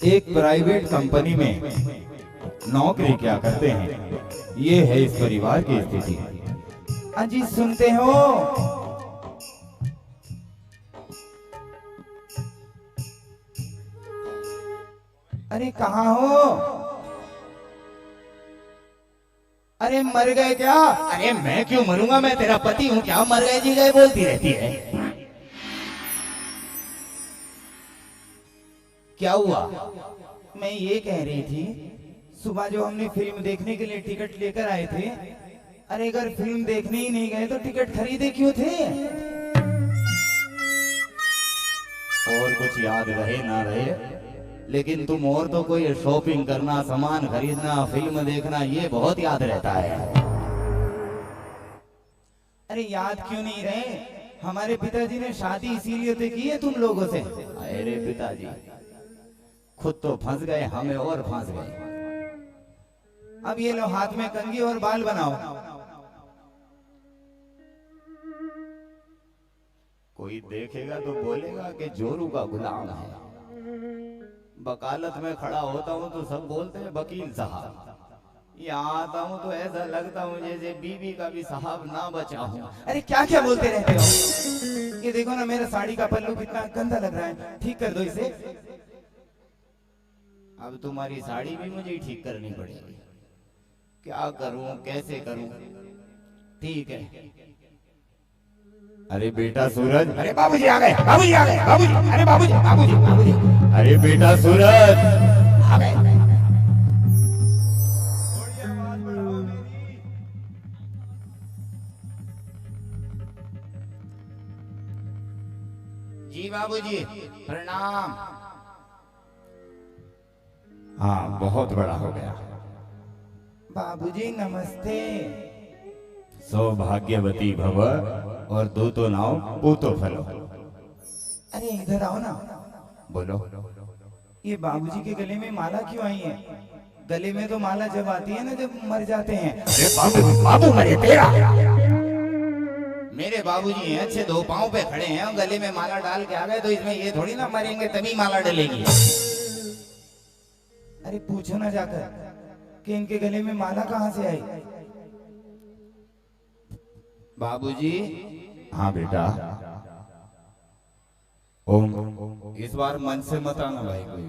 एक private company में नौकरी क्या करते हैं। ये है इस परिवार की स्थिति। अजी सुनते हो? अरे कहाँ हो? अरे मर गए क्या? अरे मैं क्यों मरूंगा, मैं तेरा पति हूँ, क्या मर गए जी गए बोलती रहती है। क्या हुआ? मैं ये कह रही थी, सुबह जो हमने फिल्म देखने के लिए टिकट लेकर आए थे, अरे अगर फिल्म देखने ही नहीं गए तो टिकट खरीदे क्यों थे? और कुछ याद रहे ना रहे, लेकिन तुम और तो कोई शॉपिंग करना, सामान खरीदना, फिल्म देखना, ये बहुत याद रहता है। अरे याद क्यों नहीं रहे? हमारे पिताजी ने शादी इसीलिए तो की है तुम लोगों से। अरे पिताजी खुद तो फंस गए, हमें और फंस गए। अब ये लो हाथ में कंघी और बाल बनाओ। कोई देखेगा तो बोलेगा कि जोरू का गुलाम है। वकालत में खड़ा होता हूँ तो सब बोलते हैं वकील साहब। यहाँ आता हूँ तो ऐसा लगता हूँ जैसे बीवी का भी साहब ना बचा हूँ। अरे क्या क्या बोलते रहते हो? ये देखो ना मेरा साड़ी का पल्लू कितना गंदा लग रहा है, ठीक कर दो इसे। अब तुम्हारी साड़ी भी मुझे ठीक करनी पड़ेगी। क्या करूं, कैसे करूं? ठीक है। अरे बेटा सूरज, अरे बाबूजी आ गए, बाबूजी आ गए, बाबूजी, अरे बाबूजी, बाबूजी, बाबूजी, अरे बेटा सूरज आ गए। जी बाबूजी प्रणाम। हाँ बहुत बड़ा हो गया। बाबूजी नमस्ते। सौभाग्यवती भव और दो तो नाव पूतो फलो। अरे इधर आओ ना। बोलो। ये बाबूजी के गले में माला क्यों आई है? गले में तो माला जब आती है ना जब मर जाते हैं। अरे बाबू, बाबू मरे तेरा। मेरे बाबूजी हैं अच्छे, दो पांव पे खड़े हैं और गले में माला डाल के आ गए, तो इसमें ये थोड़ी ना मरेंगे तभी माला डलेगी। अरे पूछो ना जाकर कि इनके गले में माला कहाँ से आई। बाबूजी। हाँ बेटा। ओम। इस बार मन से मत आना भाई कोई।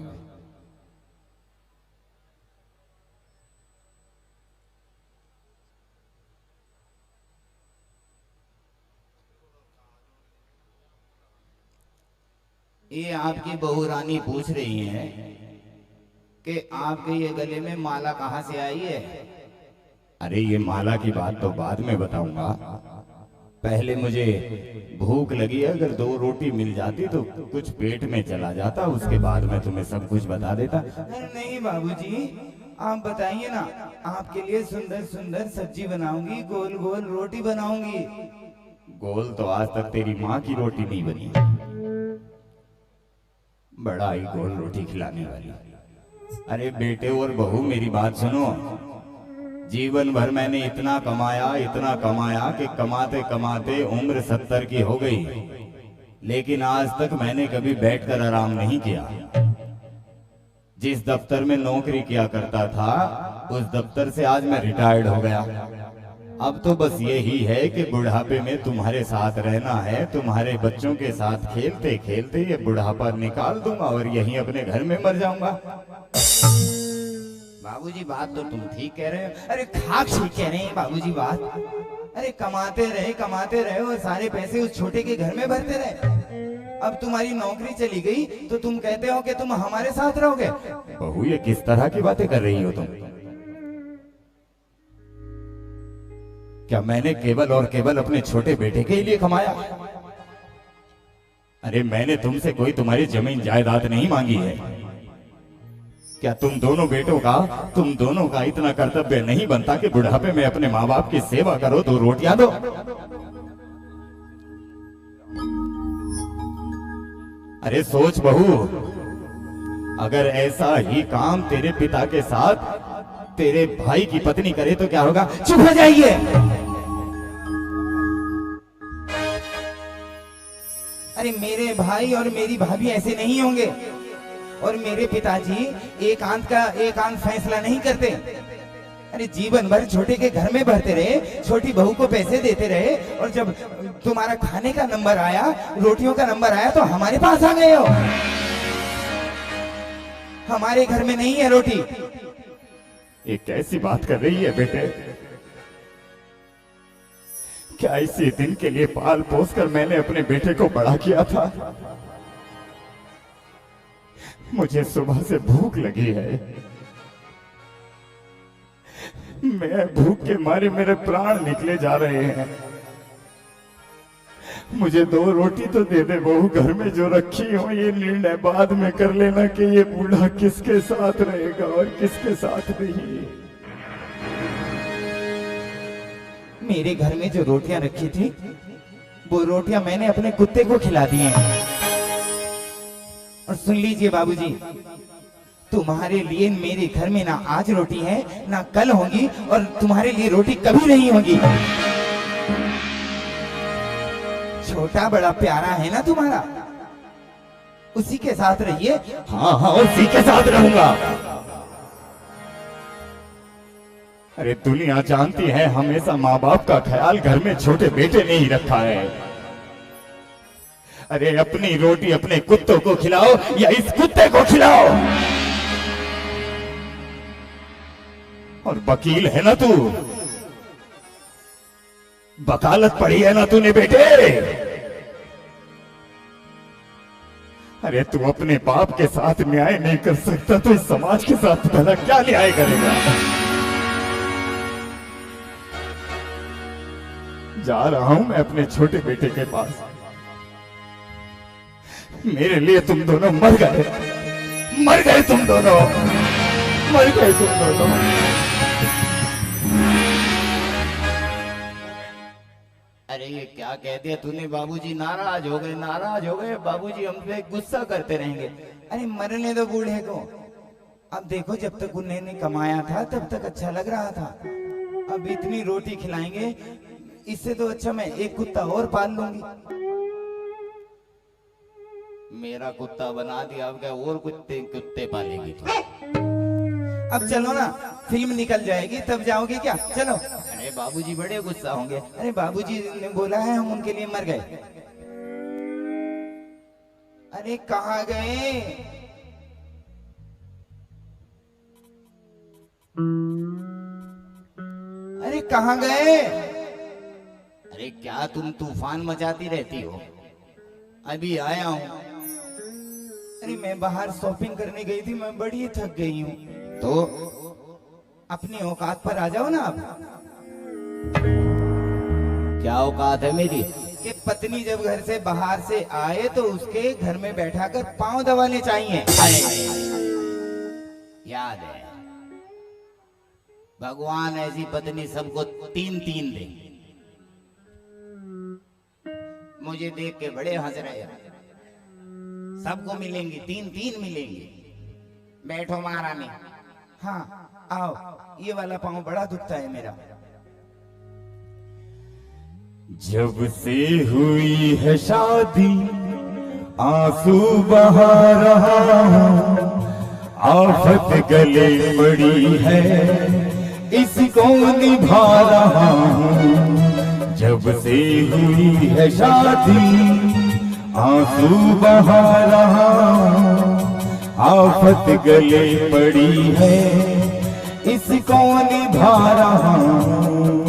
ये आपकी बहू रानी पूछ रही है कि आपके ये गले में माला कहाँ से आई है। अरे ये माला की बात तो बाद में बताऊंगा, पहले मुझे भूख लगी है, अगर 2 रोटी मिल जाती तो कुछ पेट में चला जाता, उसके बाद मैं तुम्हें सब कुछ बता देता। नहीं बाबूजी आप बताइए ना, आपके लिए सुंदर सुंदर सब्जी बनाऊंगी, गोल गोल रोटी बनाऊंगी। गोल तो आज तक तेरी माँ की रोटी नहीं बनी, बड़ा ही गोल रोटी खिलाने वाली। अरे बेटे और बहू मेरी बात सुनो, जीवन भर मैंने इतना कमाया कि कमाते कमाते उम्र 70 की हो गई, लेकिन आज तक मैंने कभी बैठकर आराम नहीं किया। जिस दफ्तर में नौकरी किया करता था उस दफ्तर से आज मैं रिटायर्ड हो गया। अब तो बस यही है कि बुढ़ापे में तुम्हारे साथ रहना है, तुम्हारे बच्चों के साथ खेलते खेलते ये बुढ़ापा निकाल दूंगा और यहीं अपने घर में मर जाऊंगा। बाबूजी बात तो तुम ठीक कह रहे हो। अरे खाक ठीक कह रहे हैं बाबूजी बात। अरे कमाते रहे और सारे पैसे उस छोटे के घर में भरते रहे। अब तुम्हारी नौकरी चली गई तो तुम कहते हो कि तुम हमारे साथ रहोगे। बहू ये किस तरह की बातें कर रही हो तुम? क्या मैंने केवल और केवल अपने छोटे बेटे के लिए कमाया? अरे मैंने तुमसे कोई तुम्हारी जमीन जायदाद नहीं मांगी है। क्या तुम दोनों का इतना कर्तव्य नहीं बनता कि बुढ़ापे में अपने माँ बाप की सेवा करो, 2 रोटियां दो? अरे सोच बहू, अगर ऐसा ही काम तेरे पिता के साथ तेरे भाई की पत्नी करे तो क्या होगा? चुप हो जाइए। अरे मेरे भाई और मेरी भाभी ऐसे नहीं होंगे। और मेरे पिताजी एकांत फैसला नहीं करते। अरे जीवन भर छोटे के घर में भरते रहे, छोटी बहू को पैसे देते रहे, और जब तुम्हारा खाने का नंबर आया, रोटियों का नंबर आया, तो हमारे पास आ गए हो। हमारे घर में नहीं है रोटी। ये कैसी बात कर रही है बेटे? क्या इसी दिन के लिए पाल पोस कर मैंने अपने बेटे को बड़ा किया था? मुझे सुबह से भूख लगी है, मैं भूख के मारे मेरे प्राण निकले जा रहे हैं। मुझे 2 रोटी तो दे दे बहू, घर में जो रखी हो। ये निर्णय बाद में कर लेना कि ये बूढ़ा किसके साथ रहेगा और किसके साथ नहीं। मेरे घर में जो रोटियां रखी थी, वो रोटियां मैंने अपने कुत्ते को खिला दी हैं। और सुन लीजिए बाबूजी, तुम्हारे लिए मेरे घर में ना आज रोटी है, ना कल होगी, और तुम्हारे लिए रोटी कभी नहीं होगी। छोटा बड़ा प्यारा है ना तुम्हारा, उसी के साथ रहिए। हाँ हाँ, उसी के साथ रहूंगा। अरे दुनिया जानती है हमेशा माँ बाप का ख्याल घर में छोटे बेटे ने ही रखा है। अरे अपनी रोटी अपने कुत्तों को खिलाओ या इस कुत्ते को खिलाओ। और वकील है ना तू, वकालत पढ़ी है ना तूने बेटे? अरे तू अपने बाप के साथ न्याय नहीं कर सकता तो इस समाज के साथ भला क्या न्याय करेगा? जा रहा हूं मैं अपने छोटे बेटे के पास। मेरे लिए तुम दोनों मर गए, मर गए तुम दोनों, मर गए तुम दोनों। अरे ये क्या कह दिया तूने? बाबूजी नाराज हो गए, नाराज हो गए। बाबूजी हम पे गुस्सा करते रहेंगे। अरे मरने दो बूढ़े को। अब देखो, जब तक उन्होंने कमाया था तब तक अच्छा लग रहा था। अब इतनी रोटी खिलाएंगे, इससे तो अच्छा मैं एक कुत्ता और पाल लूंगी। मेरा कुत्ता बना दिया, अब क्या और कुत्ते पालेगी तो? अब चलो ना, फिल्म निकल जाएगी तब जाओगे क्या? चलो। अरे बाबूजी बड़े गुस्सा होंगे। अरे बाबूजी ने बोला है हम उनके लिए मर गए। अरे कहाँ गए? अरे कहाँ गए? अरे क्या तुम तूफान मचाती रहती हो? अभी आया हूं। अरे मैं बाहर शॉपिंग करने गई थी, मैं बड़ी थक गई हूँ। तो अपनी औकात पर आ जाओ ना आप। क्या औकात है मेरी? कि पत्नी जब घर से बाहर से आए तो उसके घर में बैठाकर पांव दबाने चाहिए। याद है, भगवान ऐसी पत्नी सबको 3-3 दे। मुझे देख के बड़े हंस रहे हैं। सबको मिलेंगी, 3-3 मिलेंगी। बैठो महारानी। हाँ आओ, ये वाला पांव बड़ा दुखता है मेरा। जब से हुई है शादी आंसू बहा रहा हूँ, आफत गले पड़ी है इसको निभा रहा हूँ। जब से हुई है शादी आंसू बहा रहा हूँ, आफत गले पड़ी है इसको निभा रहा हूँ।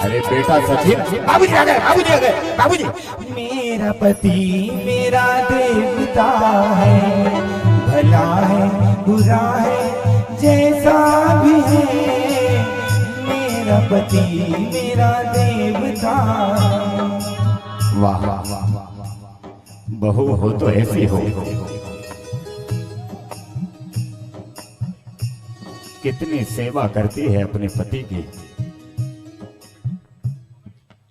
अरे बेटा सचिन, बाबूजी आ गए, बाबूजी आ गए। बाबूजी, मेरा पति मेरा देवता है, भला है बुरा है जैसा भी है। मेरा पति मेरा देवता। वाह वाह वाह, बहू हो तो ऐसी हो। कितनी सेवा करती है अपने पति की।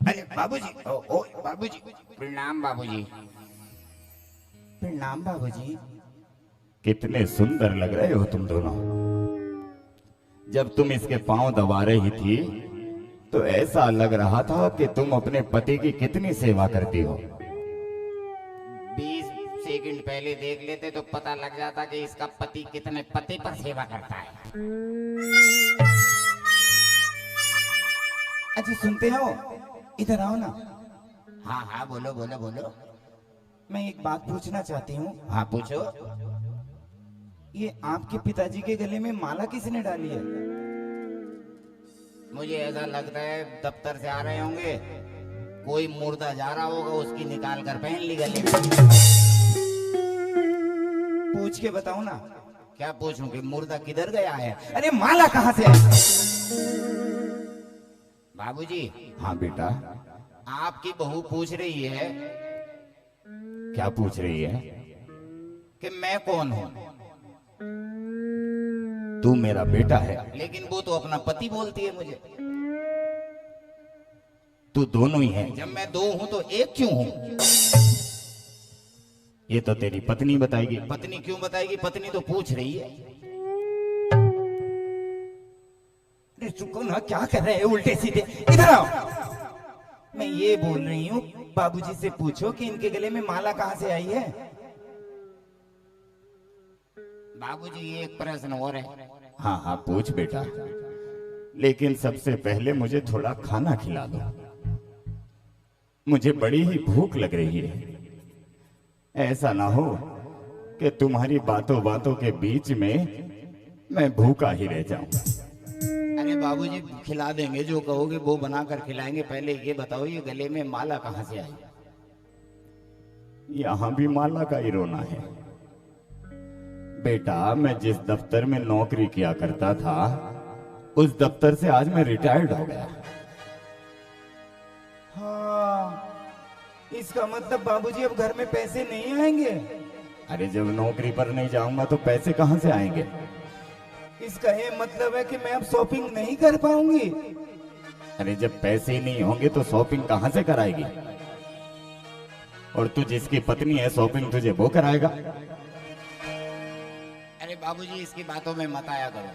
अरे बाबूजी, ओ बाबूजी, प्रणाम बाबूजी। प्रणाम बाबूजी। कितने सुंदर लग रहे हो तुम दोनों। जब तुम इसके पांव दबा रही थी तो ऐसा लग रहा था कि तुम अपने पति की कितनी सेवा करती हो। 20 सेकंड पहले देख लेते तो पता लग जाता कि इसका पति कितने पति पर सेवा करता है। अच्छा सुनते हो, इधर आओ ना। हाँ हाँ बोलो बोलो बोलो। मैं एक बात पूछना चाहती हूँ। हाँ पूछो। ये आपके पिताजी के गले में माला किसने डाली है? मुझे ऐसा लगता है दफ्तर से आ रहे होंगे, कोई मुर्दा जा रहा होगा, उसकी निकाल कर पहन ली गले में। पूछ के बताओ ना। क्या पूछूं कि मुर्दा किधर गया है? अरे माला कहाँ से आई? बाबूजी हाँ बेटा। आपकी बहू पूछ रही है क्या पूछ रही है? कि मैं कौन हूँ। तू मेरा बेटा है। लेकिन वो तो अपना पति बोलती है मुझे। तू दोनों ही है। जब मैं दो हूं तो एक क्यों हूं? ये तो तेरी पत्नी बताएगी। पत्नी क्यों बताएगी? पत्नी तो पूछ रही है। अरे रुको ना, क्या कर रहे हैं उल्टे सीधे? इधर आओ। मैं ये बोल रही हूँ, बाबूजी से पूछो कि इनके गले में माला कहाँ से आई है। बाबूजी एक प्रश्न और है। हाँ हाँ पूछ बेटा, लेकिन सबसे पहले मुझे थोड़ा खाना खिला दो। मुझे बड़ी ही भूख लग रही है। ऐसा ना हो कि तुम्हारी बातों बातों के बीच में मैं भूखा ही रह जाऊं। अरे बाबूजी खिला देंगे, जो कहोगे वो बनाकर खिलाएंगे। पहले ये बताओ, ये गले में माला कहाँ से आई? यहां भी माला का ही रोना है। बेटा, मैं जिस दफ्तर में नौकरी किया करता था, उस दफ्तर से आज मैं रिटायर्ड हो गया। हाँ, इसका मतलब बाबूजी अब घर में पैसे नहीं आएंगे। अरे जब नौकरी पर नहीं जाऊंगा तो पैसे कहां से आएंगे? इसका ये मतलब है कि मैं अब शॉपिंग नहीं कर पाऊंगी। अरे जब पैसे ही नहीं होंगे तो शॉपिंग कहां से कराएगी? और तू जिसकी पत्नी है, शॉपिंग तुझे वो कराएगा? अरे बाबूजी इसकी बातों में मत आया करो।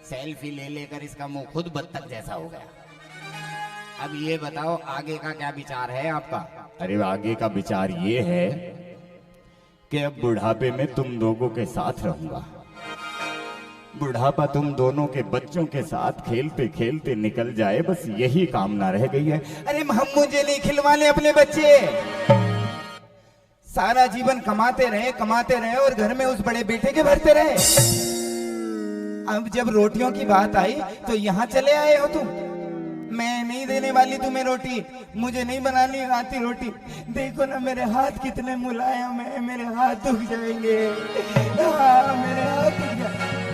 सेल्फी ले लेकर इसका मुंह खुद बत्तख जैसा हो गया। अब ये बताओ आगे का क्या विचार है आपका? अरे आगे का विचार ये है कि अब बुढ़ापे में तुम लोगों के साथ रहूंगा। बुढ़ापा तुम दोनों के बच्चों के साथ खेलते खेलते निकल जाए, बस यही कामना रह गई है। अरे हम मुझे नहीं खिलवाने अपने बच्चे। सारा जीवन कमाते रहे और घर में उस बड़े बेटे के भरते रहे। अब जब रोटियों की बात आई तो यहाँ चले आए हो तुम। मैं नहीं देने वाली तुम्हें रोटी, मुझे नहीं बनानी आती रोटी। देखो ना मेरे हाथ कितने मुलायम है, मेरे हाथ दुख जाएंगे। हाँ, मेरे हाथ दुख जाएंगे।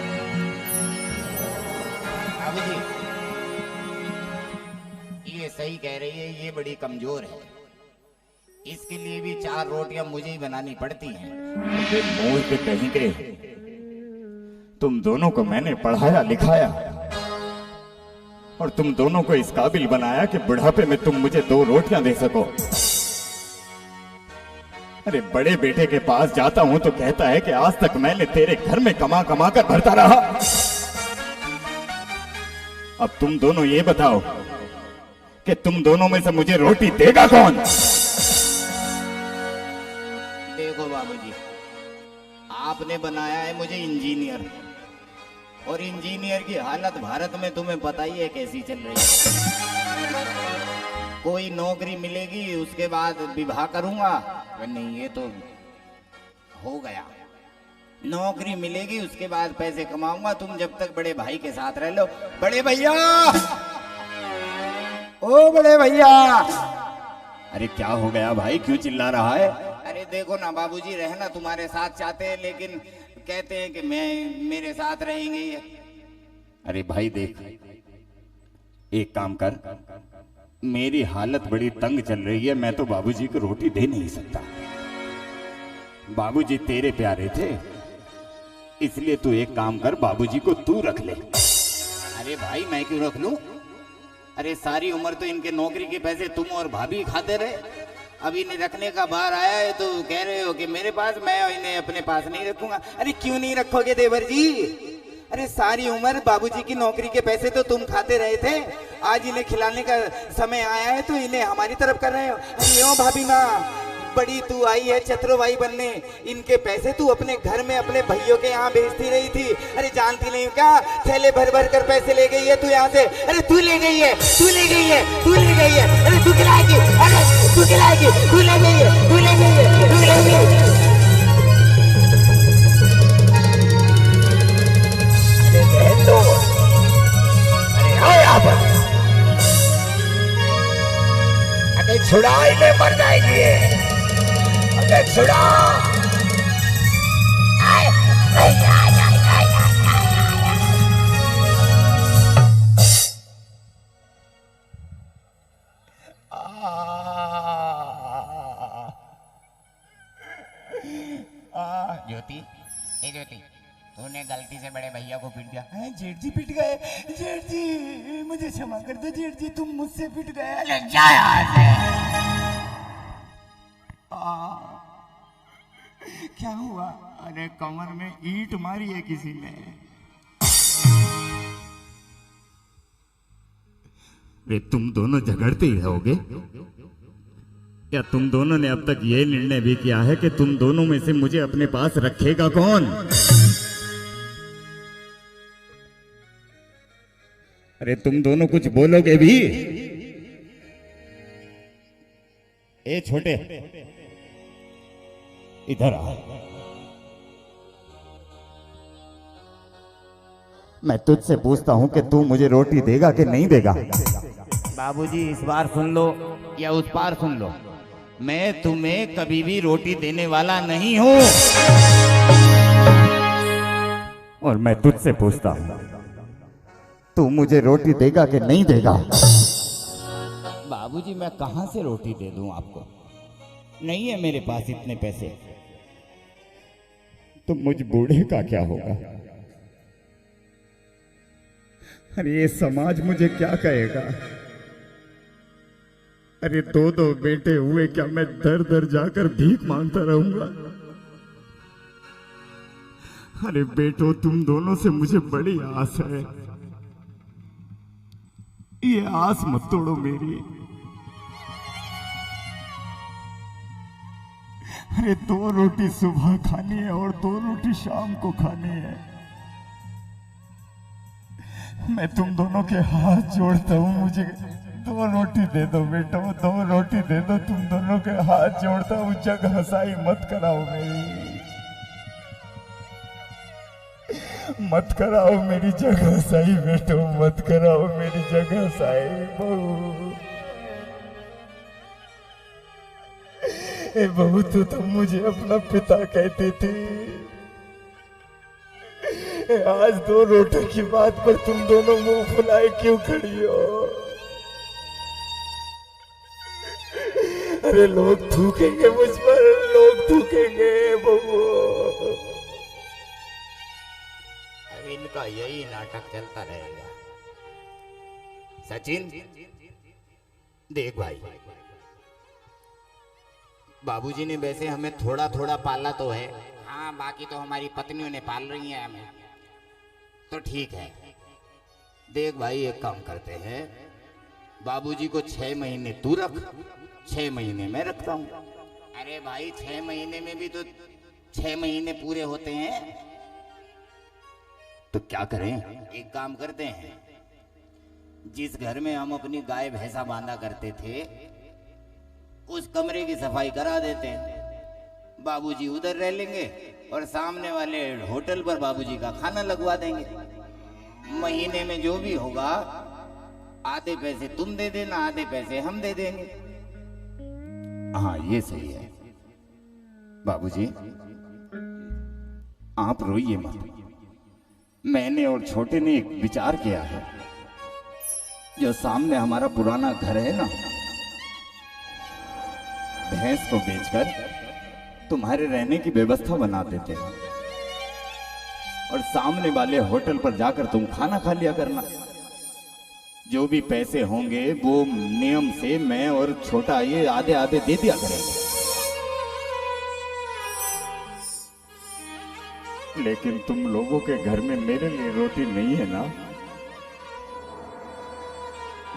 बाबूजी ये सही कह रही है, ये बड़ी कमजोर है। इसके लिए भी 4 रोटियां मुझे ही बनानी पड़ती हैं। मुंह पे कहीं के तुम दोनों को मैंने पढ़ाया लिखाया और तुम दोनों को इस काबिल बनाया कि बुढ़ापे में तुम मुझे 2 रोटियां दे सको। अरे बड़े बेटे के पास जाता हूं तो कहता है कि आज तक मैंने तेरे घर में कमा कमा कर भरता रहा। अब तुम दोनों ये बताओ कि तुम दोनों में से मुझे रोटी देगा कौन? देखो बाबूजी, आपने बनाया है मुझे इंजीनियर, और इंजीनियर की हालत भारत में तुम्हें पता ही है कैसी चल रही है। कोई नौकरी मिलेगी उसके बाद विवाह करूंगा, नहीं ये तो हो गया। नौकरी मिलेगी उसके बाद पैसे कमाऊंगा, तुम जब तक बड़े भाई के साथ रह लो। बड़े भैया, ओ बड़े भैया। अरे क्या हो गया भाई, क्यों चिल्ला रहा है? अरे देखो ना बाबूजी, रहना तुम्हारे साथ चाहते हैं लेकिन कहते हैं कि मेरे साथ रहेंगे। अरे भाई देख, एक काम कर, मेरी हालत बड़ी तंग चल रही है, मैं तो बाबूजी को रोटी दे नहीं सकता। बाबूजी तेरे प्यारे थे, इसलिए तू एक काम कर, बाबूजी को तू रख ले। अरे भाई मैं क्यों रख लूं? अरे सारी उम्र तो इनके नौकरी के पैसे तुम और भाभी खाते रहे। अब इन्हें रखने का बार आया है तो कह रहे हो कि मेरे पास, मैं इन्हें अपने पास नहीं रखूंगा। अरे क्यों नहीं रखोगे देवर जी? अरे सारी उम्र बाबूजी की नौकरी के पैसे तो तुम खाते रहे थे, आज इन्हें खिलाने का समय आया है तो इन्हें हमारी तरफ कर रहे हो। अरे यो भाभी माँ, बड़ी तू आई है चतुरवाई बनने, इनके पैसे तू अपने घर में अपने भैयों के यहाँ भेजती रही थी। अरे जानती नहीं क्या, थैले भर भर कर पैसे ले गई है तू यहाँ से। अरे तू ले गई है, तू ले गई है, तू ले गई है, अरे तू खिलाएगी, अरे तू खिलाएगी, तू ले गई है, तू ले गई है, तू ले गई है। अरे छुड़ा, इन्हें मर जाएगी। अरे छुड़ा, ज्योति, ए ज्योति, तूने गलती से बड़े भैया को पीट दिया। जेठ जी पिट गए, जेठ जी मुझे क्षमा कर दो, जेठ जी तुम मुझसे पिट गए। अरे जा यहाँ से। क्या हुआ? अरे कमर में ईंट मारी है किसी ने। वे तुम दोनों झगड़ते ही रहोगे या तुम दोनों ने अब तक ये निर्णय भी किया है कि तुम दोनों में से मुझे अपने पास रखेगा कौन? अरे तुम दोनों कुछ बोलोगे भी? ए छोटे, इधर आ। मैं तुझसे पूछता हूं कि तू मुझे रोटी देगा कि नहीं देगा? बाबूजी इस बार सुन लो या उस बार सुन लो, मैं तुम्हें कभी भी रोटी देने वाला नहीं हूं। और मैं तुझसे पूछता हूं, तू मुझे रोटी देगा कि नहीं देगा? बाबूजी मैं कहां से रोटी दे दूं आपको, नहीं है मेरे पास इतने पैसे। तो मुझ बूढ़े का क्या होगा? अरे ये समाज मुझे क्या कहेगा? अरे दो दो बेटे हुए, क्या मैं दर दर जाकर भीख मांगता रहूंगा? अरे बेटो, तुम दोनों से मुझे बड़ी आस है, ये आस मत तोड़ो मेरी। अरे 2 रोटी सुबह खानी है और 2 रोटी शाम को खानी है। मैं तुम दोनों के हाथ जोड़ता हूँ, मुझे 2 रोटी दे दो बेटो, 2 रोटी दे दो। तुम दोनों के हाथ जोड़ता हूँ, जग हंसाई मत कराओ मेरी, मत कराओ मेरी जग हंसाई बेटो, मत कराओ मेरी जग हंसाई बहू। ए बहू, तो तुम मुझे अपना पिता कहती थी, आज 2 रोटी की बात पर तुम दोनों मुंह फुलाए क्यों खड़ी हो? अरे लोग थूकेंगे मुझ पर, लोग थूकेंगे बहू। अब इनका यही नाटक चलता रहेगा। सचिन देख भाई, बाबूजी ने वैसे हमें थोड़ा थोड़ा पाला तो है, हाँ बाकी तो हमारी पत्नियों ने पाल रही है हमें, तो ठीक है। देख भाई एक काम करते हैं, बाबूजी को 6 महीने तू रख, 6 महीने मैं रखता हूँ। अरे भाई 6 महीने में भी तो 6 महीने पूरे होते हैं। तो क्या करें? एक काम करते हैं, जिस घर में हम अपनी गाय भैंसा बांधा करते थे उस कमरे की सफाई करा देते हैं, बाबूजी उधर रह लेंगे और सामने वाले होटल पर बाबूजी का खाना लगवा देंगे। महीने में जो भी होगा आधे पैसे तुम दे देना, आधे पैसे हम दे देंगे। हाँ ये सही है। बाबूजी आप रोइए मत, मैंने और छोटे ने एक विचार किया है। जो सामने हमारा पुराना घर है ना, भैंस को बेचकर तुम्हारे रहने की व्यवस्था बना देते हैं और सामने वाले होटल पर जाकर तुम खाना खा लिया करना। जो भी पैसे होंगे वो नियम से मैं और छोटा ये आधे आधे दे दिया करेंगे। लेकिन तुम लोगों के घर में मेरे लिए रोटी नहीं है ना?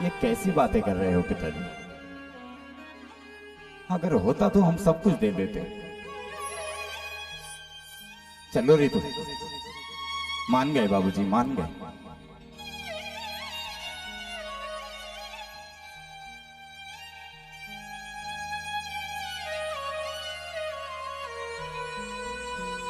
ये कैसी बातें कर रहे हो पिताजी? अगर होता तो हम सब कुछ दे देते। चलो रितु, मान गए बाबूजी, मान गए।